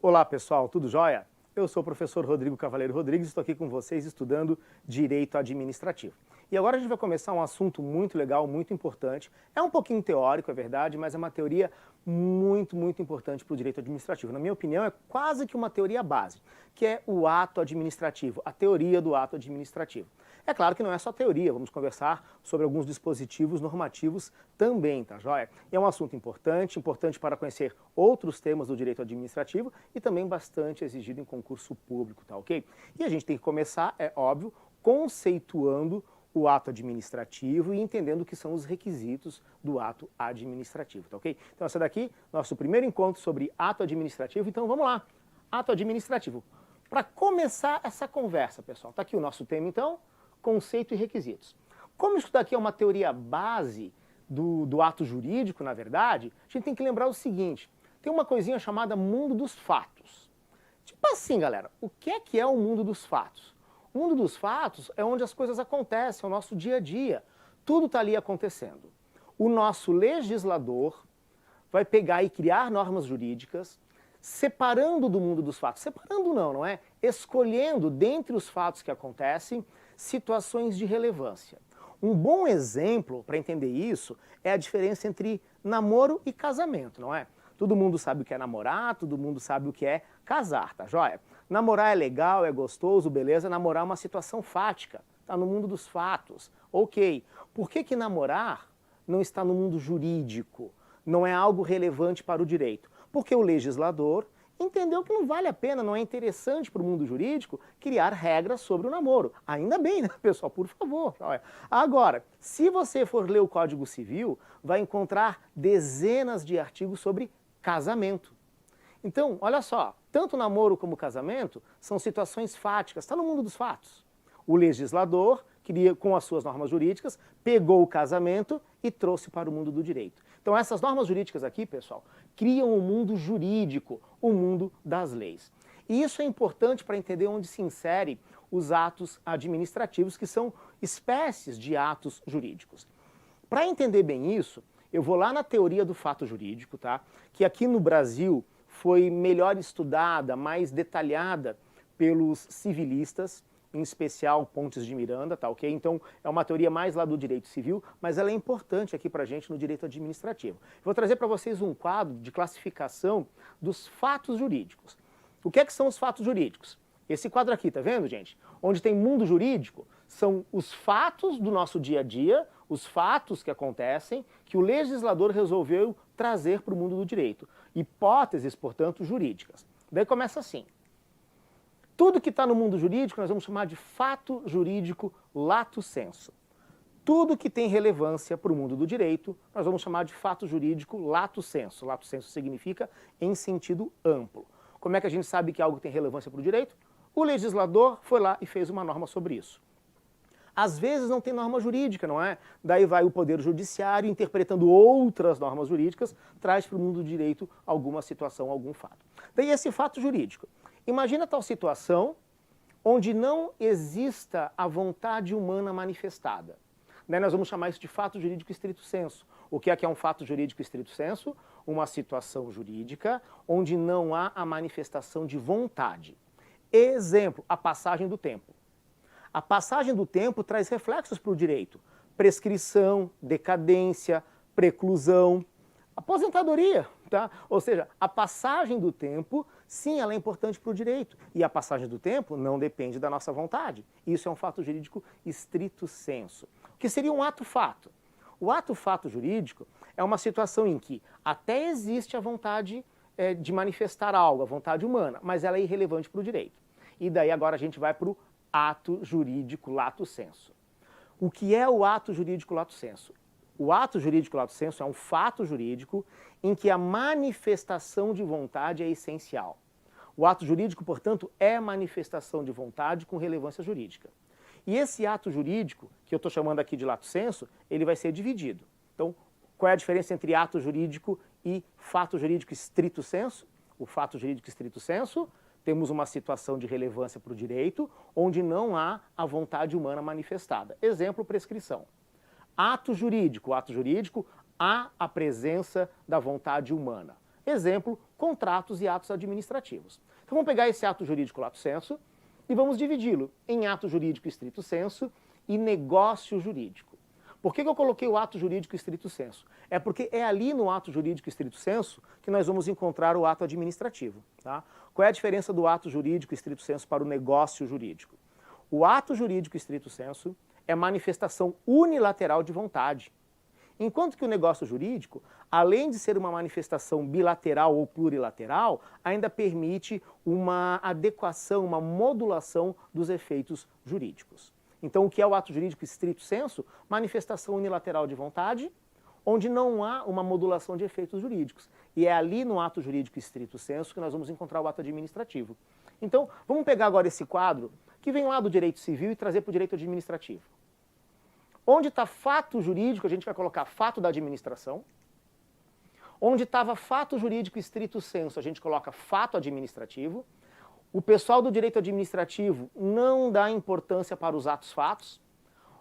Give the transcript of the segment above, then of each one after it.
Olá pessoal, tudo jóia? Eu sou o professor Rodrigo Cavaleiro Rodrigues e estou aqui com vocês estudando Direito Administrativo. E agora a gente vai começar um assunto muito legal, muito importante. É um pouquinho teórico, é verdade, mas é uma teoria muito importante para o direito administrativo. Na minha opinião, é quase que uma teoria base, que é o ato administrativo, a teoria do ato administrativo. É claro que não é só teoria, vamos conversar sobre alguns dispositivos normativos também, tá joia? E é um assunto importante para conhecer outros temas do direito administrativo e também bastante exigido em concurso público, tá ok? E a gente tem que começar, é óbvio, conceituando o ato administrativo e entendendo o que são os requisitos do ato administrativo, tá ok? Então essa daqui, nosso primeiro encontro sobre ato administrativo, então vamos lá, ato administrativo. Para começar essa conversa, pessoal, tá aqui o nosso tema então, conceito e requisitos. Como isso daqui é uma teoria base do ato jurídico, na verdade, a gente tem que lembrar o seguinte, tem uma coisinha chamada mundo dos fatos. Tipo assim, galera, o que é o mundo dos fatos? O mundo dos fatos é onde as coisas acontecem, é o nosso dia a dia. Tudo está ali acontecendo. O nosso legislador vai pegar e criar normas jurídicas, separando do mundo dos fatos. Separando não é? Escolhendo dentre os fatos que acontecem, situações de relevância. Um bom exemplo para entender isso é a diferença entre namoro e casamento, não é? Todo mundo sabe o que é namorar, todo mundo sabe o que é casar, tá joia? Namorar é legal, é gostoso, beleza, namorar é uma situação fática, tá no mundo dos fatos. Ok, por que namorar não está no mundo jurídico? Não é algo relevante para o direito? Porque o legislador entendeu que não vale a pena, não é interessante para o mundo jurídico criar regras sobre o namoro. Ainda bem, né, pessoal? Por favor. Agora, se você for ler o Código Civil, vai encontrar dezenas de artigos sobre casamento. Então, olha só, tanto namoro como casamento são situações fáticas, está no mundo dos fatos. O legislador, com as suas normas jurídicas, pegou o casamento e trouxe para o mundo do direito. Então essas normas jurídicas aqui, pessoal, criam o mundo jurídico, o mundo das leis. E isso é importante para entender onde se insere os atos administrativos, que são espécies de atos jurídicos. Para entender bem isso, eu vou lá na teoria do fato jurídico, tá? Que aqui no Brasil foi melhor estudada, mais detalhada pelos civilistas, em especial Pontes de Miranda, tá ok? Então é uma teoria mais lá do direito civil, mas ela é importante aqui pra gente no direito administrativo. Vou trazer para vocês um quadro de classificação dos fatos jurídicos. O que são os fatos jurídicos? Esse quadro aqui, tá vendo, gente? Onde tem mundo jurídico, são os fatos do nosso dia a dia, os fatos que acontecem, que o legislador resolveu trazer para o mundo do direito. Hipóteses, portanto, jurídicas. Daí começa assim. Tudo que está no mundo jurídico nós vamos chamar de fato jurídico lato sensu. Tudo que tem relevância para o mundo do direito nós vamos chamar de fato jurídico lato sensu. Lato sensu significa em sentido amplo. Como é que a gente sabe que algo tem relevância para o direito? O legislador foi lá e fez uma norma sobre isso. Às vezes não tem norma jurídica, não é? Daí vai o Poder Judiciário interpretando outras normas jurídicas, traz para o mundo do direito alguma situação, algum fato. Daí esse fato jurídico. Imagina tal situação onde não exista a vontade humana manifestada. Daí nós vamos chamar isso de fato jurídico estrito sensu. O que é um fato jurídico estrito sensu? Uma situação jurídica onde não há a manifestação de vontade. Exemplo, a passagem do tempo. A passagem do tempo traz reflexos para o direito. Prescrição, decadência, preclusão, aposentadoria, tá? Ou seja, a passagem do tempo, sim, ela é importante para o direito. E a passagem do tempo não depende da nossa vontade. Isso é um fato jurídico estrito sensu. O que seria um ato-fato? O ato-fato jurídico é uma situação em que até existe a vontade de manifestar algo, a vontade humana, mas ela é irrelevante para o direito. E daí agora a gente vai para o ato jurídico lato sensu. O que é o ato jurídico lato sensu? O ato jurídico lato sensu é um fato jurídico em que a manifestação de vontade é essencial. O ato jurídico, portanto, é manifestação de vontade com relevância jurídica. E esse ato jurídico, que eu estou chamando aqui de lato sensu, ele vai ser dividido. Então, qual é a diferença entre ato jurídico e fato jurídico estrito sensu? O fato jurídico estrito sensu, temos uma situação de relevância para o direito, onde não há a vontade humana manifestada. Exemplo, prescrição. Ato jurídico, há a presença da vontade humana. Exemplo, contratos e atos administrativos. Então vamos pegar esse ato jurídico lato sensu e vamos dividi-lo em ato jurídico estrito sensu e negócio jurídico. Por que eu coloquei o ato jurídico estrito sensu? É porque é ali no ato jurídico estrito sensu que nós vamos encontrar o ato administrativo. Tá? Qual é a diferença do ato jurídico estrito sensu para o negócio jurídico? O ato jurídico estrito sensu é manifestação unilateral de vontade. Enquanto que o negócio jurídico, além de ser uma manifestação bilateral ou plurilateral, ainda permite uma adequação, uma modulação dos efeitos jurídicos. Então, o que é o ato jurídico estrito sensu? Manifestação unilateral de vontade, onde não há uma modulação de efeitos jurídicos. E é ali no ato jurídico estrito sensu que nós vamos encontrar o ato administrativo. Então, vamos pegar agora esse quadro que vem lá do direito civil e trazer para o direito administrativo. Onde está fato jurídico, a gente vai colocar fato da administração. Onde estava fato jurídico estrito sensu, a gente coloca fato administrativo. O pessoal do direito administrativo não dá importância para os atos fatos.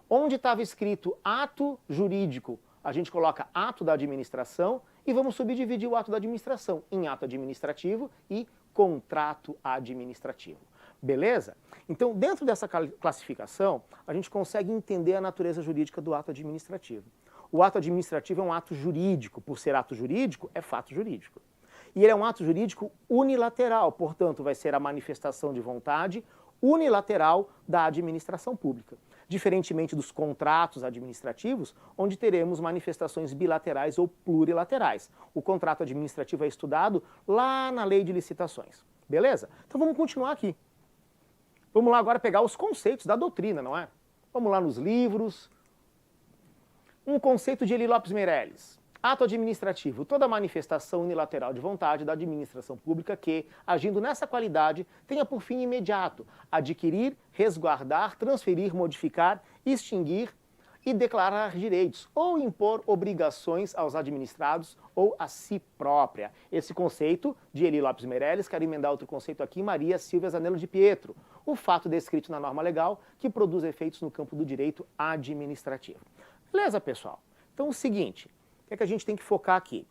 Onde estava escrito ato jurídico, a gente coloca ato da administração e vamos subdividir o ato da administração em ato administrativo e contrato administrativo. Beleza? Então, dentro dessa classificação, a gente consegue entender a natureza jurídica do ato administrativo. O ato administrativo é um ato jurídico, por ser ato jurídico, é fato jurídico. E ele é um ato jurídico unilateral, portanto, vai ser a manifestação de vontade unilateral da administração pública. Diferentemente dos contratos administrativos, onde teremos manifestações bilaterais ou plurilaterais. O contrato administrativo é estudado lá na lei de licitações. Beleza? Então vamos continuar aqui. Vamos lá agora pegar os conceitos da doutrina, não é? Vamos lá nos livros. Um conceito de Eli Lopes Meireles. Ato administrativo, toda manifestação unilateral de vontade da administração pública que, agindo nessa qualidade, tenha por fim imediato adquirir, resguardar, transferir, modificar, extinguir e declarar direitos ou impor obrigações aos administrados ou a si própria. Esse conceito de Eli Lopes Meireles, quero emendar outro conceito aqui, Maria Silvia Zanello de Pietro. O fato descrito na norma legal que produz efeitos no campo do direito administrativo. Beleza, pessoal? Então, o seguinte, o que é que a gente tem que focar aqui?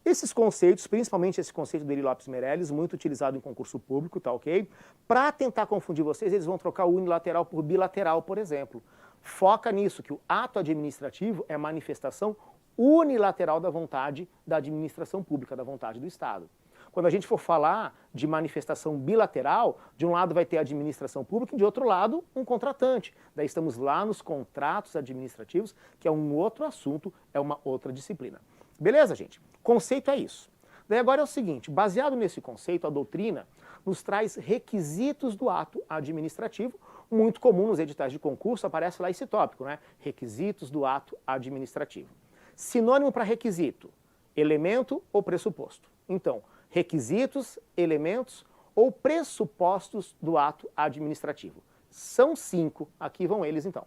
Esses conceitos, principalmente esse conceito do Eli Lopes Meireles, muito utilizado em concurso público, tá ok? Para tentar confundir vocês, eles vão trocar o unilateral por bilateral, por exemplo. Foca nisso, que o ato administrativo é manifestação unilateral da vontade da administração pública, da vontade do Estado. Quando a gente for falar de manifestação bilateral, de um lado vai ter a administração pública e de outro lado um contratante. Daí estamos lá nos contratos administrativos, que é um outro assunto, é uma outra disciplina. Beleza, gente? Conceito é isso. Daí agora é o seguinte, baseado nesse conceito, a doutrina nos traz requisitos do ato administrativo, muito comum nos editais de concurso, aparece lá esse tópico, né? Requisitos do ato administrativo. Sinônimo para requisito, elemento ou pressuposto. Então, requisitos, elementos ou pressupostos do ato administrativo. São 5, aqui vão eles então.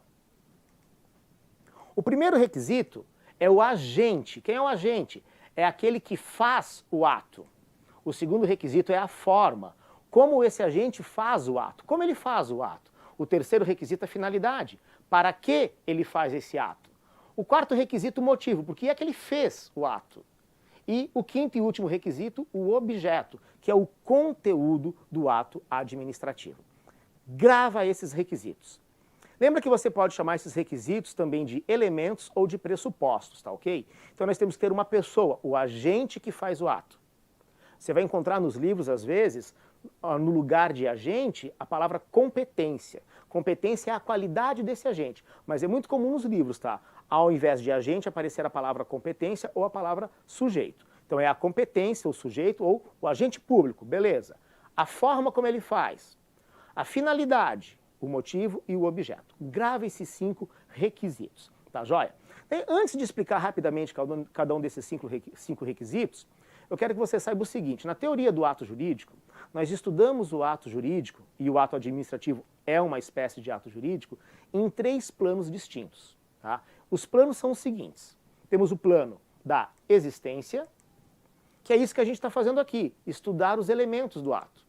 O primeiro requisito é o agente. Quem é o agente? É aquele que faz o ato. O segundo requisito é a forma. Como esse agente faz o ato? Como ele faz o ato? O terceiro requisito é a finalidade. Para que ele faz esse ato? O quarto requisito, o motivo. Por que é que ele fez o ato? E o quinto e último requisito, o objeto, que é o conteúdo do ato administrativo. Grava esses requisitos. Lembra que você pode chamar esses requisitos também de elementos ou de pressupostos, tá ok? Então nós temos que ter uma pessoa, o agente que faz o ato. Você vai encontrar nos livros, às vezes, no lugar de agente, a palavra competência. Competência é a qualidade desse agente, mas é muito comum nos livros, tá? Ao invés de agente aparecer a palavra competência ou a palavra sujeito. Então é a competência, o sujeito ou o agente público, beleza. A forma como ele faz, a finalidade, o motivo e o objeto. Grave esses 5 requisitos, tá joia? E antes de explicar rapidamente cada um desses 5 requisitos, eu quero que você saiba o seguinte, na teoria do ato jurídico, nós estudamos o ato jurídico, e o ato administrativo é uma espécie de ato jurídico, em 3 planos distintos. Tá? Os planos são os seguintes, temos o plano da existência, que é isso que a gente está fazendo aqui, estudar os elementos do ato.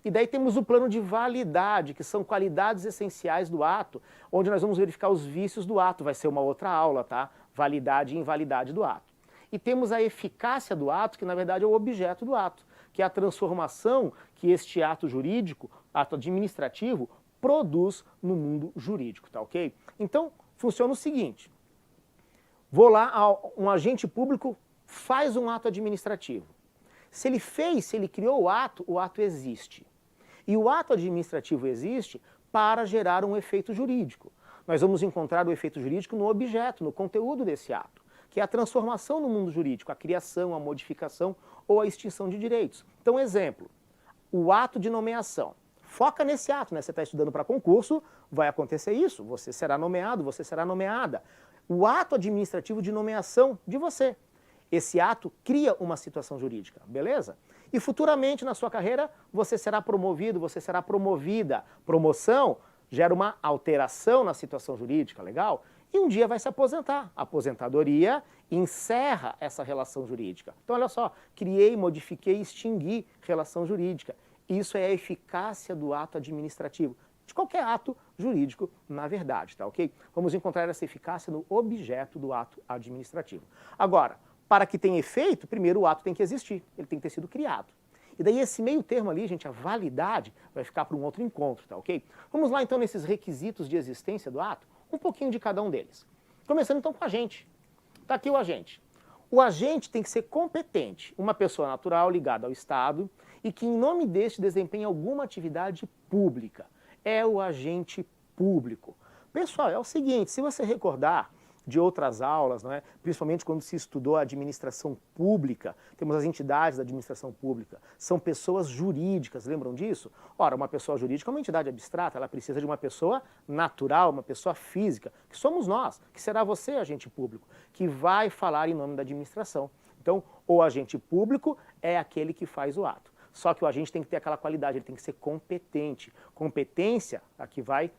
E daí temos o plano de validade, que são qualidades essenciais do ato, onde nós vamos verificar os vícios do ato, vai ser uma outra aula, tá? Validade e invalidade do ato. e temos a eficácia do ato, que na verdade é o objeto do ato, que é a transformação que este ato jurídico, ato administrativo, produz no mundo jurídico, tá ok? Então, funciona o seguinte, vou lá, um agente público faz um ato administrativo. Se ele fez, se ele criou o ato existe. E o ato administrativo existe para gerar um efeito jurídico. Nós vamos encontrar o efeito jurídico no objeto, no conteúdo desse ato, que é a transformação no mundo jurídico, a criação, a modificação ou a extinção de direitos. Então, exemplo, o ato de nomeação. Foca nesse ato, né? Você está estudando para concurso, vai acontecer isso, você será nomeado, você será nomeada. O ato administrativo de nomeação de você. Esse ato cria uma situação jurídica, beleza? E futuramente na sua carreira você será promovido, você será promovida. Promoção gera uma alteração na situação jurídica, legal? E um dia vai se aposentar. A aposentadoria encerra essa relação jurídica. Então olha só, criei, modifiquei, extingui relação jurídica. Isso é a eficácia do ato administrativo, de qualquer ato jurídico, na verdade, tá ok? Vamos encontrar essa eficácia no objeto do ato administrativo. Agora, para que tenha efeito, primeiro o ato tem que existir, ele tem que ter sido criado. E daí esse meio termo ali, gente, a validade, vai ficar para um outro encontro, tá ok? Vamos lá então nesses requisitos de existência do ato, um pouquinho de cada um deles. Começando então com o agente. Tá aqui o agente. O agente tem que ser competente, uma pessoa natural ligada ao Estado e que em nome deste desempenha alguma atividade pública. É o agente público. Pessoal, é o seguinte, se você recordar de outras aulas, não é? Principalmente quando se estudou a administração pública, temos as entidades da administração pública, são pessoas jurídicas, lembram disso? Ora, uma pessoa jurídica é uma entidade abstrata, ela precisa de uma pessoa natural, uma pessoa física, que somos nós, que será você, agente público, que vai falar em nome da administração. Então, o agente público é aquele que faz o ato. Só que o agente tem que ter aquela qualidade, ele tem que ser competente. Competência, aqui vai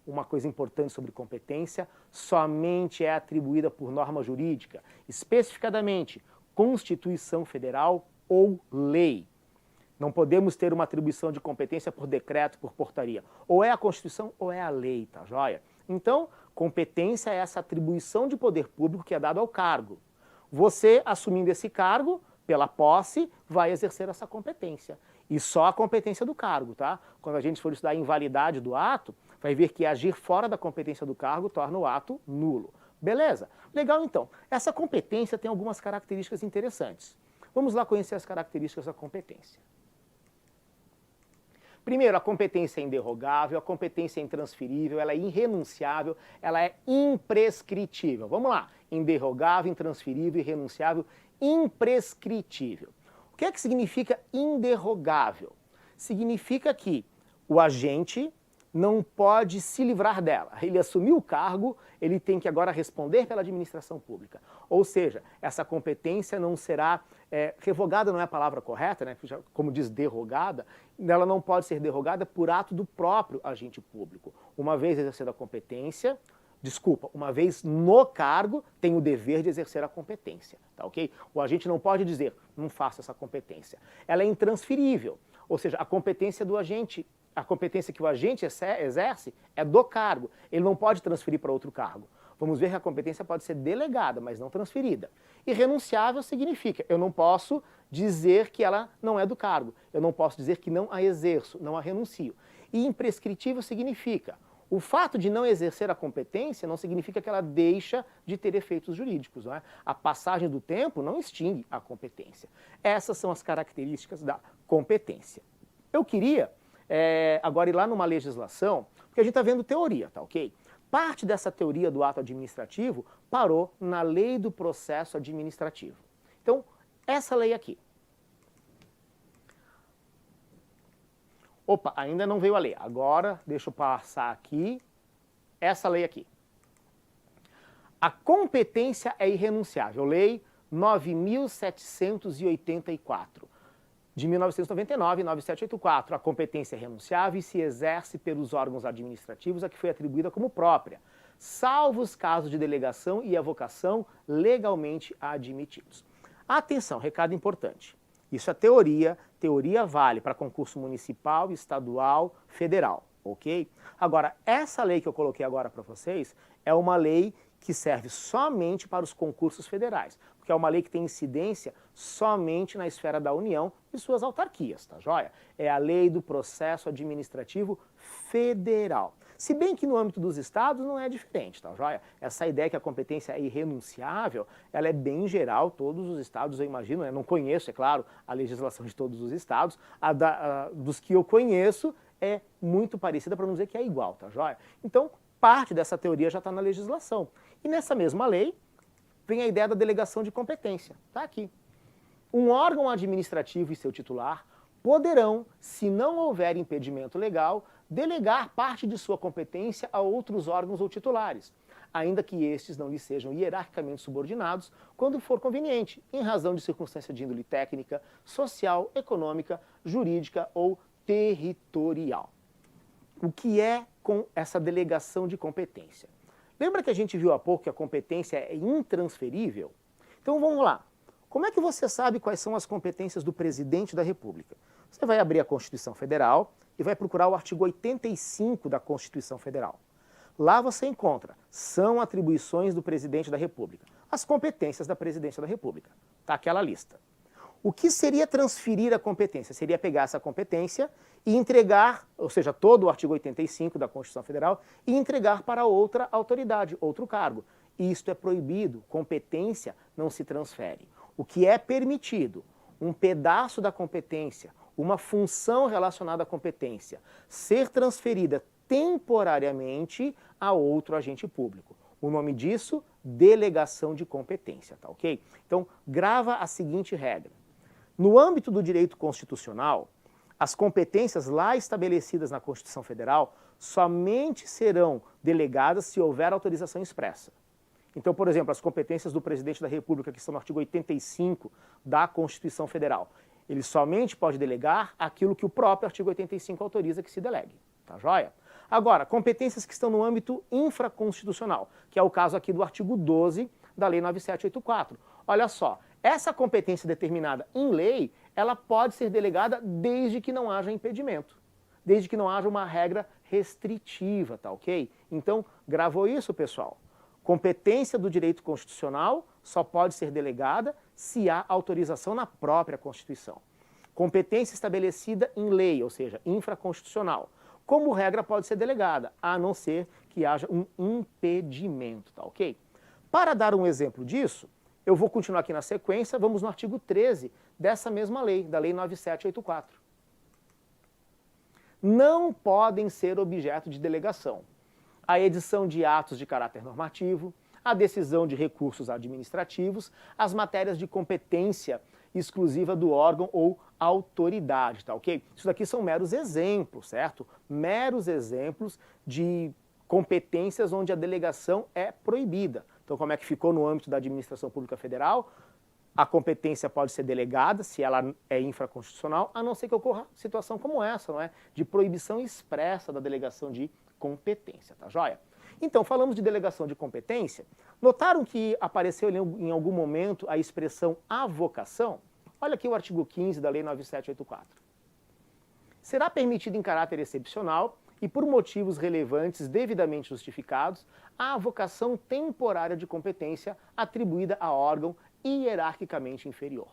uma coisa importante sobre competência, somente é atribuída por norma jurídica, especificadamente Constituição Federal ou lei. Não podemos ter uma atribuição de competência por decreto, por portaria. Ou é a Constituição ou é a lei, tá joia? Então, competência é essa atribuição de poder público que é dado ao cargo. Você, assumindo esse cargo, pela posse, vai exercer essa competência. E só a competência do cargo, tá? Quando a gente for estudar a invalidade do ato, vai ver que agir fora da competência do cargo torna o ato nulo. Beleza? Legal então. Essa competência tem algumas características interessantes. Vamos lá conhecer as características da competência. Primeiro, a competência é inderrogável, a competência é intransferível, ela é irrenunciável, ela é imprescritível. Vamos lá. Inderrogável, intransferível, irrenunciável, imprescritível. O que é que significa inderrogável? Significa que o agente não pode se livrar dela. Ele assumiu o cargo, ele tem que agora responder pela administração pública. Ou seja, essa competência não será revogada, não é a palavra correta, né? Como diz derrogada, ela não pode ser derrogada por ato do próprio agente público. Uma vez exercendo a competência, uma vez no cargo, tem o dever de exercer a competência, tá ok? O agente não pode dizer, não faço essa competência. Ela é intransferível, ou seja, a competência do agente, a competência que o agente exerce é do cargo, ele não pode transferir para outro cargo. Vamos ver que a competência pode ser delegada, mas não transferida. Irrenunciável significa, eu não posso dizer que ela não é do cargo, eu não posso dizer que não a exerço, não a renuncio. E imprescritível significa, o fato de não exercer a competência não significa que ela deixa de ter efeitos jurídicos, não é? A passagem do tempo não extingue a competência. Essas são as características da competência. Eu queria agora ir lá numa legislação, porque a gente está vendo teoria, tá ok? Parte dessa teoria do ato administrativo parou na lei do processo administrativo. Então, essa lei aqui. Opa, ainda não veio a lei. Agora, deixa eu passar aqui. Essa lei aqui. A competência é irrenunciável. Lei 9.784, de 1999, 9784. A competência é irrenunciável e se exerce pelos órgãos administrativos a que foi atribuída como própria, salvo os casos de delegação e avocação legalmente admitidos. Atenção, recado importante. Isso é teoria, teoria vale para concurso municipal, estadual, federal, ok? Agora, essa lei que eu coloquei agora para vocês é uma lei que serve somente para os concursos federais. porque é uma lei que tem incidência somente na esfera da União e suas autarquias, tá joia? É a lei do processo administrativo federal. Se bem que no âmbito dos estados não é diferente, tá joia? Essa ideia que a competência é irrenunciável, ela é bem geral, todos os estados eu imagino, né? Não conheço, é claro, a legislação de todos os estados, dos que eu conheço é muito parecida, para não dizer que é igual, tá joia? Então, parte dessa teoria já está na legislação. E nessa mesma lei, vem a ideia da delegação de competência, tá aqui. Um órgão administrativo e seu titular poderão, se não houver impedimento legal, delegar parte de sua competência a outros órgãos ou titulares, ainda que estes não lhes sejam hierarquicamente subordinados, quando for conveniente, em razão de circunstância de índole técnica, social, econômica, jurídica ou territorial. O que é com essa delegação de competência? Lembra que a gente viu há pouco que a competência é intransferível? Então vamos lá. Como é que você sabe quais são as competências do presidente da República? Você vai abrir a Constituição Federal e vai procurar o artigo 85 da Constituição Federal. Lá você encontra, são atribuições do presidente da República, as competências da presidência da República. Está aquela lista. O que seria transferir a competência? Seria pegar essa competência e entregar, ou seja, todo o artigo 85 da Constituição Federal, e entregar para outra autoridade, outro cargo. Isto é proibido, competência não se transfere. O que é permitido, um pedaço da competência, uma função relacionada à competência, ser transferida temporariamente a outro agente público. O nome disso, delegação de competência, tá ok? Então, grava a seguinte regra. No âmbito do direito constitucional, as competências lá estabelecidas na Constituição Federal somente serão delegadas se houver autorização expressa. Então, por exemplo, as competências do presidente da República, que estão no artigo 85 da Constituição Federal, ele somente pode delegar aquilo que o próprio artigo 85 autoriza que se delegue, tá joia? Agora, competências que estão no âmbito infraconstitucional, que é o caso aqui do artigo 12 da Lei 9784. Olha só, essa competência determinada em lei, ela pode ser delegada desde que não haja impedimento, desde que não haja uma regra restritiva, tá ok? Então, gravou isso, pessoal? Competência do direito constitucional só pode ser delegada se há autorização na própria Constituição. Competência estabelecida em lei, ou seja, infraconstitucional, como regra pode ser delegada, a não ser que haja um impedimento, tá ok? Para dar um exemplo disso, eu vou continuar aqui na sequência, vamos no artigo 13 dessa mesma lei, da Lei 9784. Não podem ser objeto de delegação a edição de atos de caráter normativo, a decisão de recursos administrativos, as matérias de competência exclusiva do órgão ou autoridade, tá ok? Isso daqui são meros exemplos, certo? Meros exemplos de competências onde a delegação é proibida. Então, como é que ficou no âmbito da administração pública federal? A competência pode ser delegada, se ela é infraconstitucional, a não ser que ocorra situação como essa, não é? De proibição expressa da delegação de competência, tá joia? Então, falamos de delegação de competência. Notaram que apareceu em algum momento a expressão avocação? Olha aqui o artigo 15 da Lei 9784. Será permitido em caráter excepcional e por motivos relevantes devidamente justificados a avocação temporária de competência atribuída a órgão hierarquicamente inferior.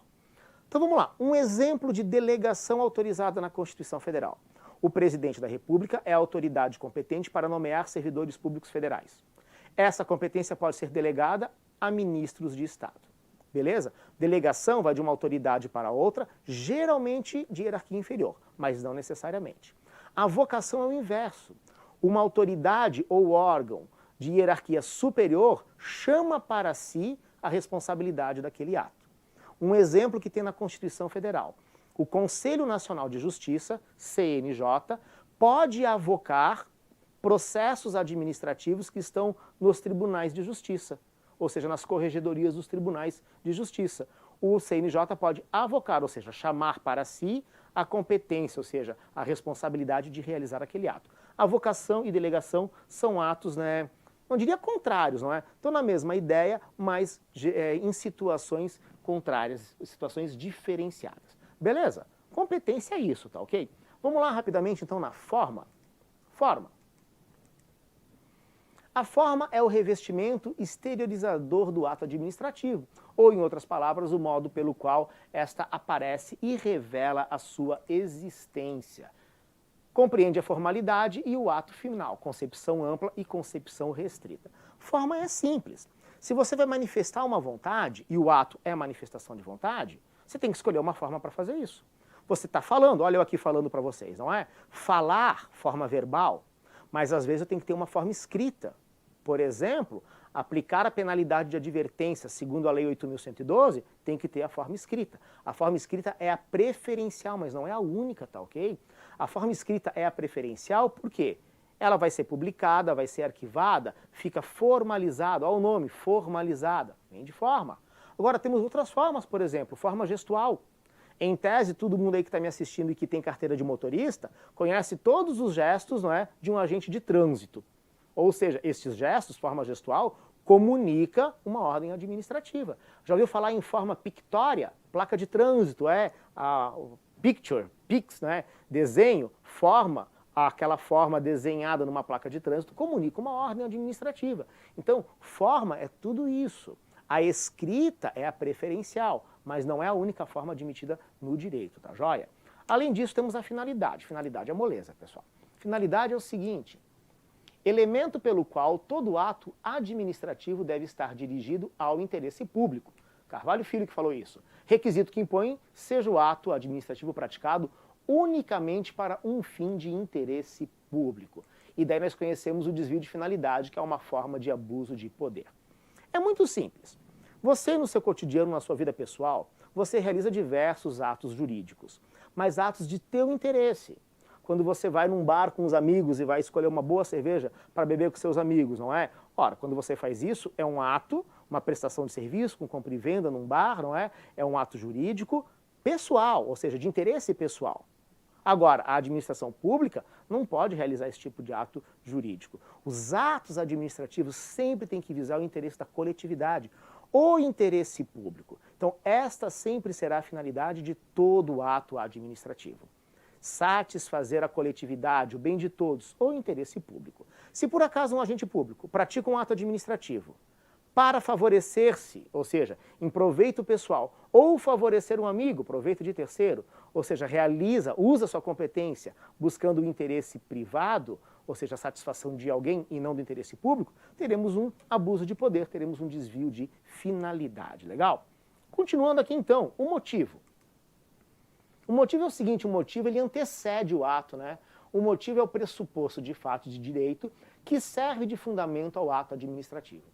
Então vamos lá, um exemplo de delegação autorizada na Constituição Federal. O presidente da República é a autoridade competente para nomear servidores públicos federais. Essa competência pode ser delegada a ministros de Estado. Beleza? Delegação vai de uma autoridade para outra, geralmente de hierarquia inferior, mas não necessariamente. A avocação é o inverso. Uma autoridade ou órgão de hierarquia superior chama para si a responsabilidade daquele ato. Um exemplo que tem na Constituição Federal. O Conselho Nacional de Justiça, CNJ, pode avocar processos administrativos que estão nos tribunais de justiça, ou seja, nas corregedorias dos tribunais de justiça. O CNJ pode avocar, ou seja, chamar para si a competência, ou seja, a responsabilidade de realizar aquele ato. Avocação e delegação são atos, né, não diria contrários, não é? Estão na mesma ideia, mas em situações contrárias, situações diferenciadas. Beleza? Competência é isso, tá ok? Vamos lá rapidamente então na forma. Forma. A forma é o revestimento exteriorizador do ato administrativo, ou, em outras palavras, o modo pelo qual esta aparece e revela a sua existência. Compreende a formalidade e o ato final, concepção ampla e concepção restrita. Forma é simples. Se você vai manifestar uma vontade, e o ato é a manifestação de vontade, você tem que escolher uma forma para fazer isso. Você está falando, olha eu aqui falando para vocês, não é? Falar, forma verbal, mas às vezes eu tenho que ter uma forma escrita. Por exemplo, aplicar a penalidade de advertência, segundo a Lei 8.112, tem que ter a forma escrita. A forma escrita é a preferencial, mas não é a única, tá ok? A forma escrita é a preferencial por quê? Ela vai ser publicada, vai ser arquivada, fica formalizado, olha o nome, formalizada, vem de forma. Agora temos outras formas, por exemplo, forma gestual. Em tese, todo mundo aí que está me assistindo e que tem carteira de motorista, conhece todos os gestos, não é, de um agente de trânsito. Ou seja, esses gestos, forma gestual, comunica uma ordem administrativa. Já ouviu falar em forma pictória? Placa de trânsito, picture, pix, né? Desenho, forma, aquela forma desenhada numa placa de trânsito, comunica uma ordem administrativa. Então, forma é tudo isso. A escrita é a preferencial, mas não é a única forma admitida no direito, tá joia? Além disso, temos a finalidade. Finalidade é moleza, pessoal. Finalidade é o seguinte: elemento pelo qual todo ato administrativo deve estar dirigido ao interesse público. Carvalho Filho que falou isso. Requisito que impõe seja o ato administrativo praticado unicamente para um fim de interesse público. E daí nós conhecemos o desvio de finalidade, que é uma forma de abuso de poder. É muito simples. Você, no seu cotidiano, na sua vida pessoal, você realiza diversos atos jurídicos, mas atos de teu interesse. Quando você vai num bar com os amigos e vai escolher uma boa cerveja para beber com seus amigos, não é? Ora, quando você faz isso, é um ato, uma prestação de serviço com compra e venda num bar, não é? É um ato jurídico pessoal, ou seja, de interesse pessoal. Agora, a administração pública não pode realizar esse tipo de ato jurídico. Os atos administrativos sempre têm que visar o interesse da coletividade, o interesse público. Então, esta sempre será a finalidade de todo ato administrativo. Satisfazer a coletividade, o bem de todos, ou interesse público. Se por acaso um agente público pratica um ato administrativo para favorecer-se, ou seja, em proveito pessoal, ou favorecer um amigo, proveito de terceiro, ou seja, usa sua competência buscando o interesse privado, ou seja, a satisfação de alguém e não do interesse público, teremos um abuso de poder, teremos um desvio de finalidade. Legal? Continuando aqui então, o motivo. O motivo é o seguinte, o motivo ele antecede o ato, né? O motivo é o pressuposto de fato de direito que serve de fundamento ao ato administrativo.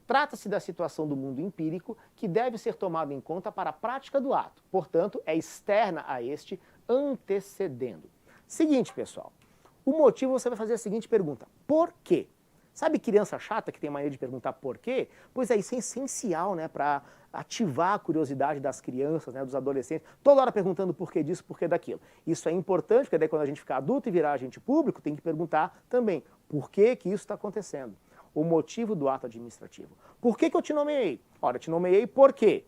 Trata-se da situação do mundo empírico que deve ser tomada em conta para a prática do ato, portanto, é externa a este, antecedendo. Seguinte, pessoal, o motivo você vai fazer a seguinte pergunta: por quê? Sabe criança chata que tem mania de perguntar por quê? Pois é, isso é essencial, né, para ativar a curiosidade das crianças, né, dos adolescentes, toda hora perguntando por que disso, por que daquilo. Isso é importante, porque daí quando a gente ficar adulto e virar agente público, tem que perguntar também por que que isso está acontecendo. O motivo do ato administrativo. Por que que eu te nomeei? Ora, eu te nomeei porque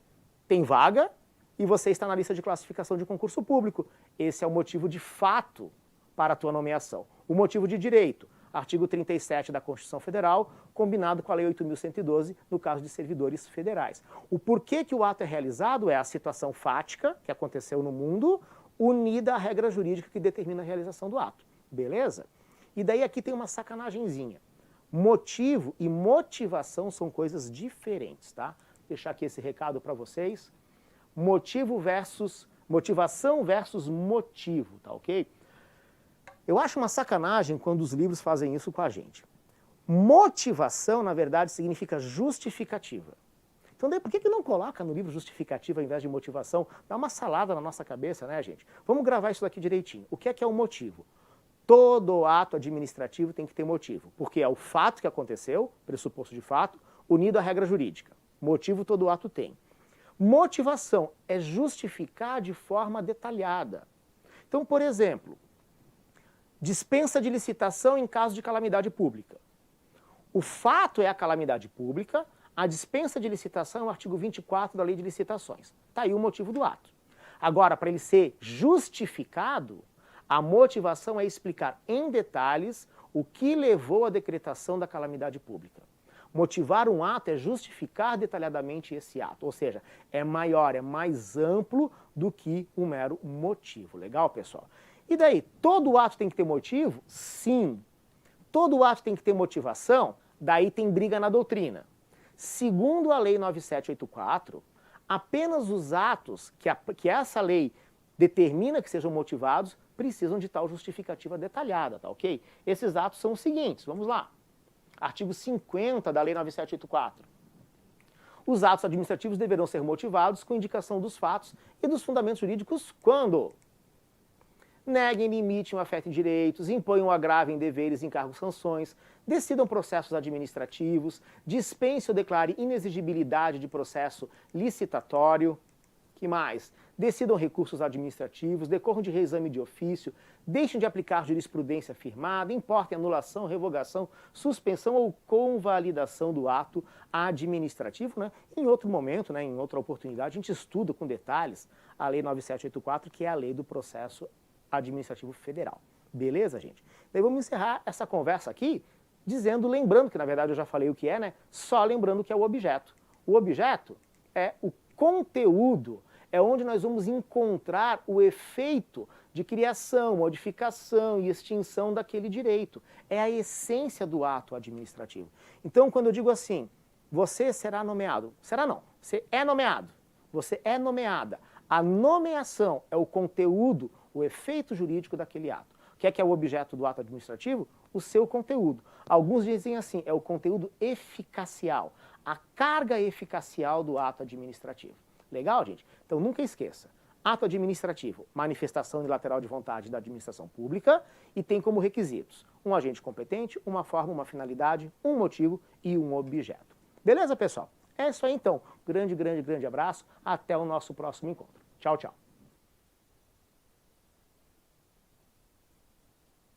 tem vaga e você está na lista de classificação de concurso público. Esse é o motivo de fato para a tua nomeação. O motivo de direito, artigo 37 da Constituição Federal, combinado com a Lei 8.112, no caso de servidores federais. O porquê que o ato é realizado é a situação fática que aconteceu no mundo, unida à regra jurídica que determina a realização do ato. Beleza? E daí aqui tem uma sacanagemzinha. Motivo e motivação são coisas diferentes, tá? Vou deixar aqui esse recado para vocês. Motivação versus motivo, tá ok? Eu acho uma sacanagem quando os livros fazem isso com a gente. Motivação, na verdade, significa justificativa. Então, daí, por que não coloca no livro justificativa ao invés de motivação? Dá uma salada na nossa cabeça, né, gente? Vamos gravar isso daqui direitinho. O que é o motivo? Todo ato administrativo tem que ter motivo, porque é o fato que aconteceu, pressuposto de fato, unido à regra jurídica. Motivo todo ato tem. Motivação é justificar de forma detalhada. Então, por exemplo, dispensa de licitação em caso de calamidade pública. O fato é a calamidade pública, a dispensa de licitação é o artigo 24 da Lei de Licitações. Está aí o motivo do ato. Agora, para ele ser justificado, a motivação é explicar em detalhes O que levou à decretação da calamidade pública? Motivar um ato é justificar detalhadamente esse ato, ou seja, é maior, é mais amplo do que um mero motivo. Legal, pessoal? E daí, todo ato tem que ter motivo? Sim. Todo ato tem que ter motivação? Daí tem briga na doutrina. Segundo a Lei 9784, apenas os atos que essa lei determina que sejam motivados precisam de tal justificativa detalhada, tá ok? Esses atos são os seguintes, vamos lá. Artigo 50 da Lei 9784. Os atos administrativos deverão ser motivados com indicação dos fatos e dos fundamentos jurídicos quando neguem, limitem ou afetem direitos, imponham, agravem deveres, encargos, sanções, decidam processos administrativos, dispense ou declare inexigibilidade de processo licitatório. Que mais? Decidam recursos administrativos, decorram de reexame de ofício, deixem de aplicar jurisprudência firmada, importem anulação, revogação, suspensão ou convalidação do ato administrativo. Né? Em outro momento, né, em outra oportunidade, a gente estuda com detalhes a Lei 9784, que é a lei do processo administrativo federal. Beleza, gente? Daí vamos encerrar essa conversa aqui lembrando que na verdade eu já falei o que é, né? Só lembrando que é o objeto. O objeto é o conteúdo, é onde nós vamos encontrar o efeito de criação, modificação e extinção daquele direito. É a essência do ato administrativo. Então, quando eu digo assim, você será nomeado, será não, você é nomeado, você é nomeada. A nomeação é o conteúdo, o efeito jurídico daquele ato. O que é o objeto do ato administrativo? O seu conteúdo. Alguns dizem assim, é o conteúdo eficacial, a carga eficacial do ato administrativo. Legal, gente? Então nunca esqueça, ato administrativo, manifestação unilateral de vontade da administração pública e tem como requisitos um agente competente, uma forma, uma finalidade, um motivo e um objeto. Beleza, pessoal? É isso aí então. Grande abraço. Até o nosso próximo encontro. Tchau, tchau.